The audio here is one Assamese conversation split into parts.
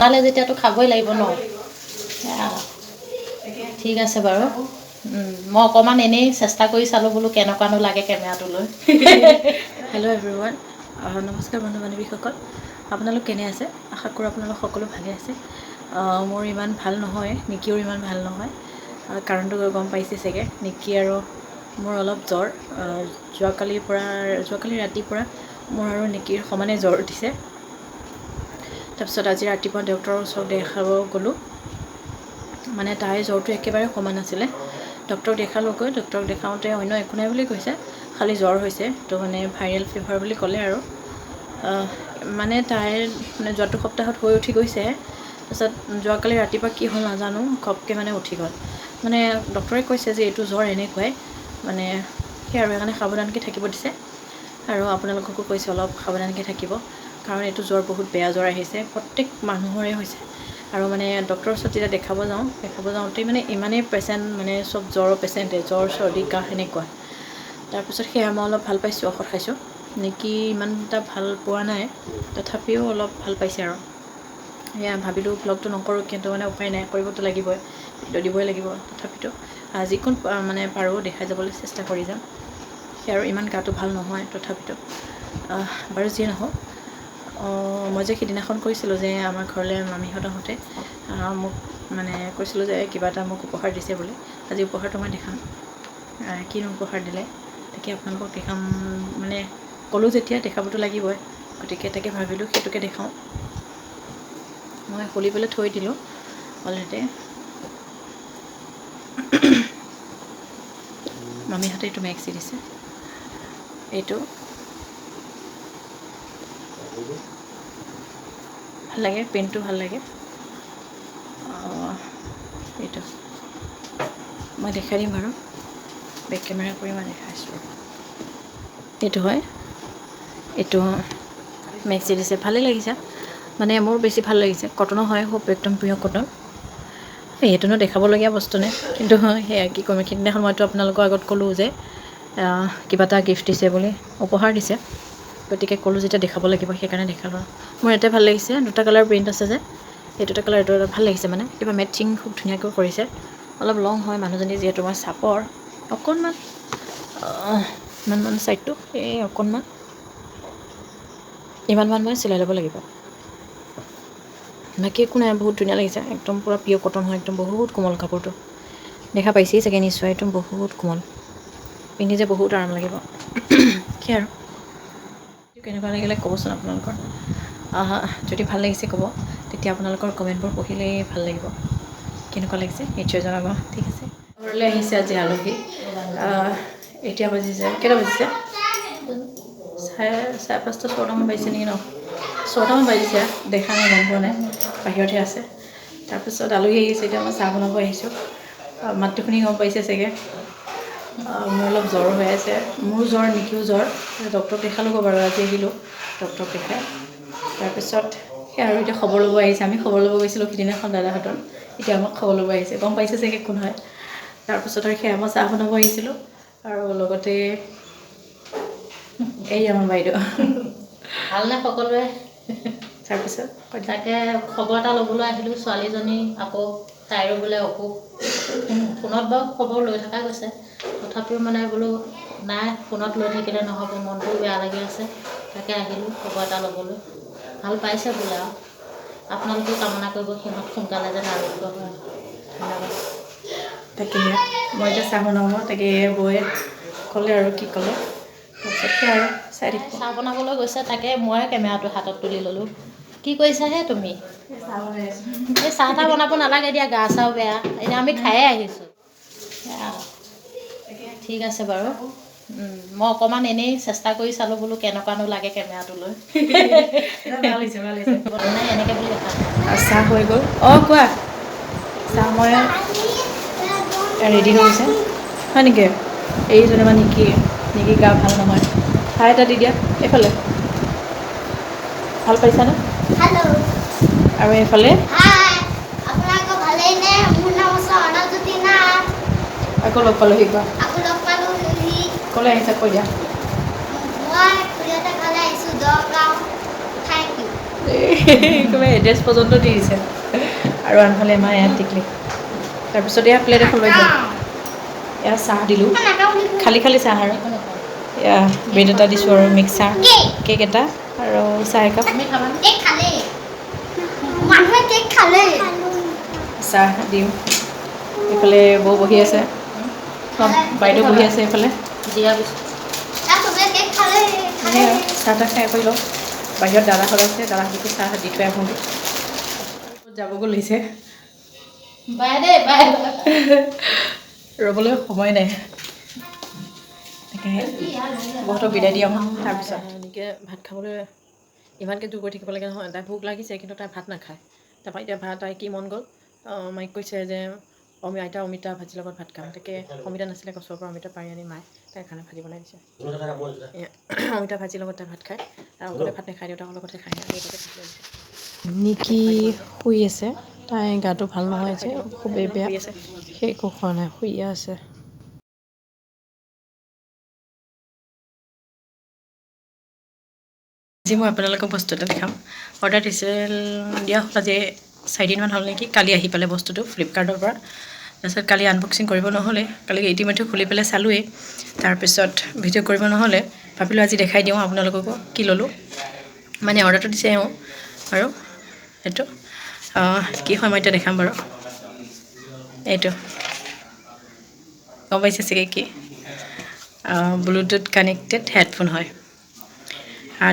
বনালে যেতিয়াতো খাবই লাগিব ন। ঠিক আছে বাৰু। মই অকণমান এনেই চেষ্টা কৰি চালোঁ বোলো কেনেকুৱানো লাগে কেমেৰাটো লৈ। হেল্ল' এভৰিৱান, নমস্কাৰ বন্ধু বান্ধৱীসকল। আপোনালোক কেনে আছে? আশা কৰোঁ আপোনালোক সকলো ভালে আছে। মোৰ ইমান ভাল নহয়, নিকিও ইমান ভাল নহয়। কাৰণটো গম পাইছে চাগে। নিকি আৰু মোৰ অলপ জ্বৰ। যোৱাকালি ৰাতিৰ পৰা মোৰ আৰু নিকিৰ সমানে জ্বৰ উঠিছে। তাৰপিছত আজি ৰাতিপুৱা ডক্টৰৰ ওচৰত দেখাব গ'লোঁ। মানে তাইৰ জ্বৰটো একেবাৰে সমান আছিলে। ডক্টৰক দেখালোঁগৈ। ডক্টৰক দেখাওঁতে অন্য একো নাই বুলি কৈছে, খালি জ্বৰ হৈছে। তো মানে ভাইৰেল ফিভাৰ বুলি ক'লে আৰু। মানে তাইৰ মানে যোৱাটো সপ্তাহত হৈ উঠি গৈছে। তাৰপিছত যোৱাকালি ৰাতিপুৱা কি হ'ল নাজানো, ঘপকৈ মানে উঠি গ'ল। মানে ডক্টৰে কৈছে যে এইটো জ্বৰ এনেকুৱাই, মানে সেই আৰু সেইকাৰণে সাৱধানকৈ থাকিব দিছে। আৰু আপোনালোককো কৈছে অলপ সাৱধানকৈ থাকিব, কাৰণ এইটো জ্বৰ বহুত বেয়া জ্বৰ আহিছে, প্ৰত্যেক মানুহৰে হৈছে। আৰু মানে ডক্টৰৰ ওচৰত যেতিয়া দেখাব যাওঁতেই মানে ইমানেই পেচেণ্ট, মানে চব জ্বৰৰ পেচেণ্টে, জ্বৰ চৰ্দি কাহ সেনেকুৱা। তাৰপিছত সেয়া মই অলপ ভাল পাইছোঁ, ঔষধ খাইছোঁ। নিকি ইমান এটা ভাল পোৱা নাই, তথাপিও অলপ ভাল পাইছে আৰু। সেয়া ভাবিলোঁ ব্লগটো নকৰোঁ, কিন্তু মানে উপায় নাই, কৰিবতো লাগিবই, ভিডিঅ' দিবই লাগিব। তথাপিতো যিকোনো মানে পাৰোঁ দেখাই যাবলৈ চেষ্টা কৰি যাম। সেয়া আৰু ইমান গাটো ভাল নহয় তথাপিতো। বাৰু যিয়ে নহওক, মই যে সিদিনাখন কৈছিলোঁ যে আমাৰ ঘৰলৈ মামীহঁত আহোঁতে মোক মানে কৈছিলোঁ যে কিবা এটা মোক উপহাৰ দিছে বুলি। আজি উপহাৰটো মই দেখাম। কিনো উপহাৰ দিলে তাকে আপোনালোকক দেখাম। মানে ক'লোঁ যেতিয়া দেখাবতো লাগিবই, গতিকে তাকে ভাবিলোঁ সেইটোকে দেখাওঁ। মই খুলি পেলাই থৈ দিলোঁ অলৰেডি। মামীহঁতে এইটো মেক্সি দিছে। এইটো ভাল লাগে, পেনটো ভাল লাগে। এইটো মই দেখাই দিম বাৰু, বেক কেমেৰা কৰি মই দেখাইছোঁ। এইটো হয়, এইটো মেক্সি দিছে, ভালেই লাগিছে। মানে মোৰ বেছি ভাল লাগিছে, কটনৰ হয়, খুব একদম পিয়ৰ কটন। সেইটোনো দেখাবলগীয়া বস্তু নে, কিন্তু সেয়া কি কৰিম। সিদিনাখন মইতো আপোনালোকৰ আগত ক'লোঁ যে কিবা এটা গিফ্ট দিছে বুলি, উপহাৰ দিছে। গতিকে ক'লোঁ যেতিয়া দেখাব লাগিব, সেইকাৰণে দেখালোঁ। মোৰ এটাই ভাল লাগিছে, দুটা কালাৰ প্ৰিণ্ট আছে যে, এই দুটা কালাৰ এইটো ভাল লাগিছে। মানে কিবা মেটচিং খুব ধুনীয়াকৈ কৰিছে। অলপ লং হয় মানুহজনী, যিহেতু মই চাপৰ অকণমান, ইমানমান ছাইডটো এই অকণমান ইমানমান মই চিলাই ল'ব লাগিব। বাকী একো নাই, বহুত ধুনীয়া লাগিছে। একদম পূৰা পিয়ৰ কটন হয়, একদম বহুত কোমল কাপোৰটো। দেখা পাইছেই চাগে নিশ্চয়, একদম বহুত কোমল, পিন্ধি যে বহুত আৰাম লাগিব। কি আৰু কেনেকুৱা লাগিলে ক'বচোন আপোনালোকৰ। যদি ভাল লাগিছে ক'ব, তেতিয়া আপোনালোকৰ কমেণ্টবোৰ পঢ়িলেই ভাল লাগিব। কেনেকুৱা লাগিছে নিশ্চয় জনাব। ঠিক আছে, ঘৰলৈ আহিছে আজি আলহী। এতিয়া বাজিছে, কেইটা বাজিছে? চাৰে পাঁচটা, ছটামান বাজিছে নেকি ন? ছটামান বাজিছে, দেখা নাই, গম পোৱা নাই, বাহিৰতহে আছে। তাৰপিছত আলহী আহিছে, এতিয়া মই চাহ বনাব আহিছোঁ। মাতটো শুনি গম পাইছে চাগে। মোৰ অলপ জ্বৰ হৈ আছে, মোৰ জ্বৰ, নিকিও জ্বৰ। ডক্টৰক দেখালোঁ বাৰু, আজি আহিলোঁ ডক্টৰক দেখাই। তাৰপিছত সেই আৰু এতিয়া খবৰ ল'ব আহিছে। আমি খবৰ ল'ব গৈছিলোঁ সিদিনাখন দাদাহঁতৰ, এতিয়া আমাক খবৰ ল'ব আহিছে, গম পাইছে চাগে কোন হয়। তাৰপিছত আৰু সেয়া মই চাহ বনাব আহিছিলোঁ, আৰু লগতে এই আমাৰ বাইদেউ। ভালনে সকলোৱে? তাৰপিছত তাকে খবৰ এটা ল'বলৈ আহিলোঁ। ছোৱালীজনী আকৌ তাইৰো বোলে অসুখ। ফোনত বাৰু খবৰ লৈ থকা গৈছে, তথাপিও মানে বোলো নাই, ফোনত লৈ থাকিলে নহ'ব, মনটোও বেয়া লাগি আছে। তাকে আহিলোঁ খবৰ এটা ল'বলৈ। ভাল পাইছে বোলে আৰু আপোনালোকেও কামনা কৰিব সিহঁত সোনকালে যেন আৰোগ্য হয়। ধন্যবাদ। তাকে মই এতিয়া চাহ বনাব, তাকে বৌয়ে ক'লে আৰু কি ক'লে, তাৰপিছত আৰু চাহ বনাবলৈ গৈছে। তাকে মই কেমেৰাটো হাতত তুলি ল'লোঁ। কি কৰিছাহে তুমি? এই চাহ তাহ বনাব নালাগে দিয়া, গা চাও বেয়া, এতিয়া আমি খায়ে আহিছোঁ। ঠিক আছে বাৰু। মই অকণমান এনেই চেষ্টা কৰি চালোঁ বোলো কেনেকুৱানো লাগে কেমেৰাটো লৈ। ভাল হৈছে, ভাল হৈছে। নাই এনেকৈ বুলি দেখা চাহ হৈ গ'ল। কোৱা। চাহ মই ৰেডি হৈ গৈছে, হয় নেকি? এই যেনিবা নিকি গা ভাল নহয়। চাহ এটা দি দিয়া এইফালে। ভাল পাইছানে? আৰু এইফালে আকৌ লগ পালোহি, কোৱা। ক'লৈ আহিছা কৈ দিয়া। একেবাৰে এড্ৰেছ পৰ্যন্ত দি দিছে আৰু আনফালে আমাৰ ইয়াত টিকলি তাৰপিছত এয়া প্লেট এখন লৈ গ'ল এয়া চাহ দিলোঁ খালী খালী চাহ আৰু এয়া ব্ৰেড এটা দিছোঁ আৰু মিক্স চাহ কেক এটা আৰু চাহ একাপ চাহ দিওঁ এইফালে বৌ বহি আছে বাইদেউ বহি আছে এইফালে চাহ তাহ খাই কৰি লওঁ বাহিৰত দাদাহঁত আছে দাদাহঁতকো চাহ দি থৈ আহোঁগৈ যাবগৈ লৈছে ৰ'বলৈ সময় নাই তাকেহে বহুতক বিদায় দি আহোঁ তাৰপিছত এনেকৈ ভাত খাবলৈ ইমানকৈ জোৰ কৰি থাকিব লাগে নহয় তাই ভোক লাগিছে কিন্তু তাই ভাত নাখায় তাৰপৰা এতিয়া তাই কি মন গ'ল মাইক কৈছে যে আইতা অমিতা ভাজিৰ লগত ভাত খাম তাকে অমিতা নাছিলে গছৰ পৰা অমিতা পাৰি আনি মায়ে তাইৰ কাৰণে ভাজি বনাই দিছে অমিতা ভাজিৰ লগত তাই ভাত খায় আৰু অকলে ভাত নাখায় দেউতাকৰ লগতে খায় নিকি শুই আছে তাই গাটো ভাল নহয় যে খুবেই বেয়া সেই একো খোৱা নাই শুইয়ে আছে আজি মই আপোনালোকক বস্তু এটা দেখাম অৰ্ডাৰ দিছিল দিয়া হ'ল আজি 4 দিনমান হ'ল নেকি কালি আহি পালে বস্তুটো ফ্লিপকাৰ্টৰ পৰা তাৰপিছত কালি আনবক্সিং কৰিব নহ'লে কালি ইতিমধ্যে খুলি পেলাই চালোৱেই তাৰপিছত ভিডিঅ' কৰিব নহ'লে ভাবিলোঁ আজি দেখাই দিওঁ আপোনালোককো কি ল'লোঁ মানে অৰ্ডাৰটো দিছে এওঁ আৰু এইটো কি হয় মই এতিয়া দেখাম বাৰু এইটো গম পাইছে চাগে কি ব্লুটুথ কানেক্টেড হেডফোন হয়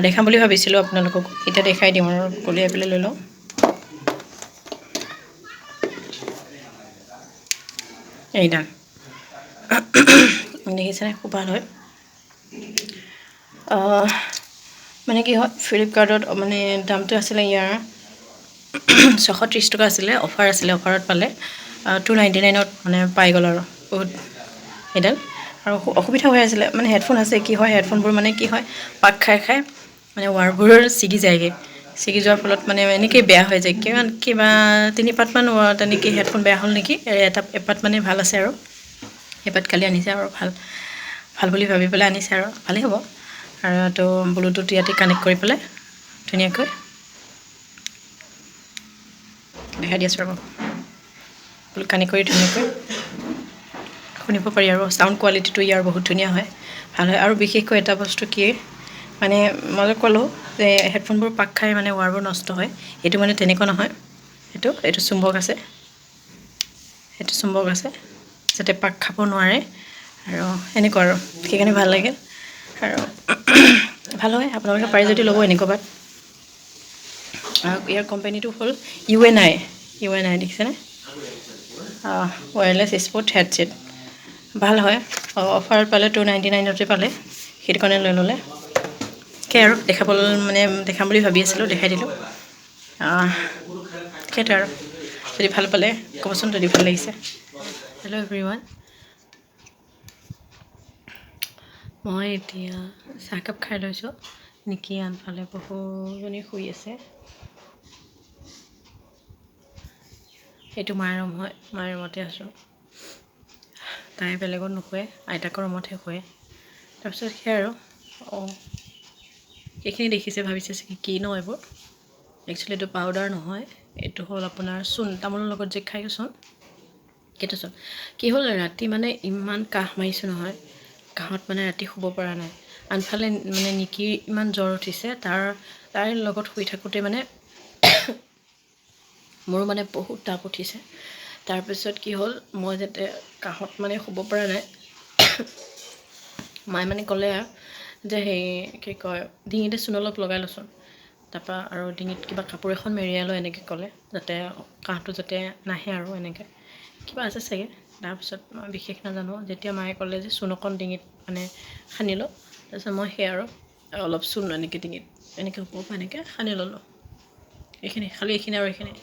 দেখাম বুলি ভাবিছিলোঁ আপোনালোকক এতিয়া দেখাই দিওঁ আৰু কলিয়াই পেলাই লৈ লওঁ এইডাল দেখিছেনে খুব ভাল হয় মানে কি হয় ফ্লিপকাৰ্টত মানে দামটো আছিলে ইয়াৰ 630 টকা আছিলে অফাৰ আছিলে অফাৰত পালে 299ত মানে পাই গ'ল আৰু বহুত এইডাল আৰু অসুবিধা হৈ আছিলে মানে হেডফোন আছে কি হয় হেডফোনবোৰ মানে কি হয় পাক খাই খাই মানে ৱাৰবোৰ ছিগি যায়গৈ ছিগি যোৱাৰ ফলত মানে এনেকৈ বেয়া হৈ যায় কিবা 3 পাতমান তেনেকৈ হেডফোন বেয়া হ'ল নেকি এপাত মানে ভাল আছে আৰু এপাত কালি আনিছে আৰু ভাল বুলি ভাবি পেলাই আনিছে আৰু ভালেই হ'ব আৰু তো ব্লুটুথ ইয়াতে কানেক্ট কৰি পেলাই ধুনীয়াকৈ দেখাই দি আছোঁ ৰ'ব ব্লুটুথ কানেক্ট কৰি ধুনীয়াকৈ শুনিব পাৰি আৰু চাউণ্ড কোৱালিটিটো ইয়াৰ বহুত ধুনীয়া হয় ভাল হয় আৰু বিশেষকৈ এটা বস্তু কি মানে মই ক'লোঁ যে হেডফোনবোৰ পাক খাই মানে ৱাৰবোৰ নষ্ট হয় এইটো মানে তেনেকুৱা নহয় এইটো চুম্বক আছে সেইটো চুম্বক আছে যাতে পাক খাব নোৱাৰে আৰু এনেকুৱা আৰু সেইকাৰণে ভাল লাগে আৰু ভাল হয় আপোনালোকে পাৰি যদি ল'ব এনেকুৱা বাট আৰু ইয়াৰ কোম্পানীটো হ'ল UNI দেখিছেনে ৱায়াৰলেছ স্পৰ্ট হেডছেট ভাল হয় অফাৰত পালে 299তে পালে সেইটো কাৰণে লৈ ল'লে সেই আৰু দেখাম বুলি ভাবি আছিলোঁ দেখাই দিলোঁ সেইটো আৰু যদি ভাল পালে ক'বচোন যদি ভাল লাগিছে হেল্ল' এভৰিৱান মই এতিয়া চাহকাপ খাই লৈছোঁ নিকি আনফালে বহুজনী শুই আছে সেইটো মাৰ ৰুম হয় মাৰ ৰুমতে আছোঁ তাই বেলেগত নুশুৱে আইতাকৰ ৰুমতহে শুৱে তাৰপিছত সেই আৰু এইখিনি দেখিছে ভাবিছে কি ন এইবোৰ একচুৱেলি এইটো পাউডাৰ নহয় এইটো হ'ল আপোনাৰ চূণ তামোলৰ লগত যে খাই চূণ সেইটো চূণ কি হ'ল ৰাতি মানে ইমান কাহ মাৰিছোঁ নহয় কাহত মানে ৰাতি শুব পৰা নাই আনফালে মানে নিকিৰ ইমান জ্বৰ উঠিছে তাইৰ লগত শুই থাকোঁতে মানে মোৰো মানে বহুত তাপ উঠিছে তাৰপিছত কি হ'ল মই যাতে কাহত মানে শুব পৰা নাই মায়ে মানে ক'লে যে সেই কি কয় ডিঙিতে চূণ অলপ লগাই লৈচোন তাৰপৰা আৰু ডিঙিত কিবা কাপোৰ এখন মেৰিয়াই লৈ এনেকৈ ক'লে যাতে কাহটো যাতে নাহে আৰু এনেকৈ কিবা আছে চাগে তাৰপিছত মই বিশেষ নাজানো যেতিয়া মায়ে ক'লে যে চূণ অকণ ডিঙিত মানে সানি লওঁ তাৰপিছত মই সেই আৰু অলপ চূণ এনেকৈ ডিঙিত এনেকৈ ওপৰৰ পৰা এনেকৈ সানি ল'লোঁ এইখিনি খালি এইখিনি আৰু এইখিনি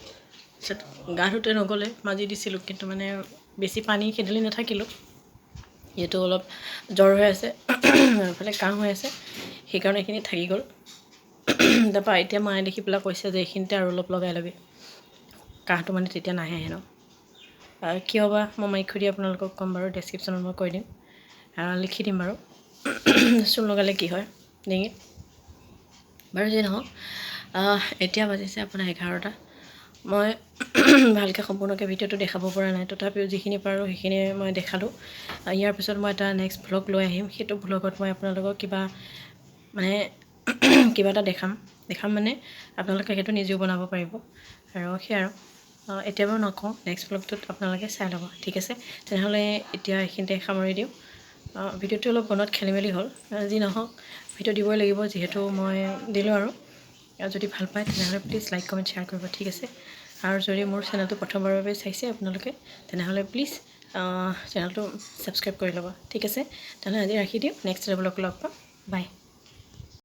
তাৰপিছত গা ধুতে নগ'লে মাজি দিছিলোঁ কিন্তু মানে বেছি পানী খেদিলি নাথাকিলোঁ যিহেতু অলপ জ্বৰ হৈ আছে এইফালে কাহ হৈ আছে সেইকাৰণে এইখিনি থাকি গ'ল তাৰপৰা এতিয়া মায়ে দেখি পেলাই কৈছে যে এইখিনিতে আৰু অলপ লগাই ল'বি কাহটো মানে তেতিয়া নাহে হেনো কিয় বা মই মাইক সুধি আপোনালোকক ক'ম বাৰু ডেছক্ৰিপশ্যনত মই কৈ দিম লিখি দিম বাৰু চূণ লগালে কি হয় ডিঙিত বাৰু যি নহওক এতিয়া বাজিছে আপোনাৰ 11টা। মই ভালকৈ সম্পূৰ্ণকৈ ভিডিঅ'টো দেখাব পৰা নাই, তথাপিও যিখিনি পাৰোঁ সেইখিনি মই দেখালোঁ। ইয়াৰ পিছত মই এটা নেক্সট ভ্লগ লৈ আহিম, সেইটো ভ্লগত মই আপোনালোকক কিবা মানে কিবা এটা দেখাম মানে আপোনালোকে সেইটো নিজেও বনাব পাৰিব। আৰু সেয়া আৰু এতিয়া বাৰু নকওঁ, নেক্সট ভ্লগটোত আপোনালোকে চাই ল'ব, ঠিক আছে। তেনেহ'লে এতিয়া এইখিনিতে সামৰি দিওঁ। ভিডিঅ'টো অলপ বনোৱাত খেলি মেলি হ'ল, যি নহওক ভিডিঅ' দিবই লাগিব, যিহেতু মই দিলোঁ আৰু যদি ভাল পায় তেনেহ'লে প্লিজ লাইক কমেণ্ট শ্বেয়াৰ কৰিব, ঠিক আছে। আৰু যদি মোৰ চেনেলটো প্ৰথমবাৰৰ বাবে চাইছে আপোনালোকে তেনেহ'লে প্লিজ চেনেলটো ছাবস্ক্ৰাইব কৰি ল'ব, ঠিক আছে। তেনেহ'লে আজি ৰাখি দিওঁ, নেক্সট ভ্লগত লগ পাম, বাই।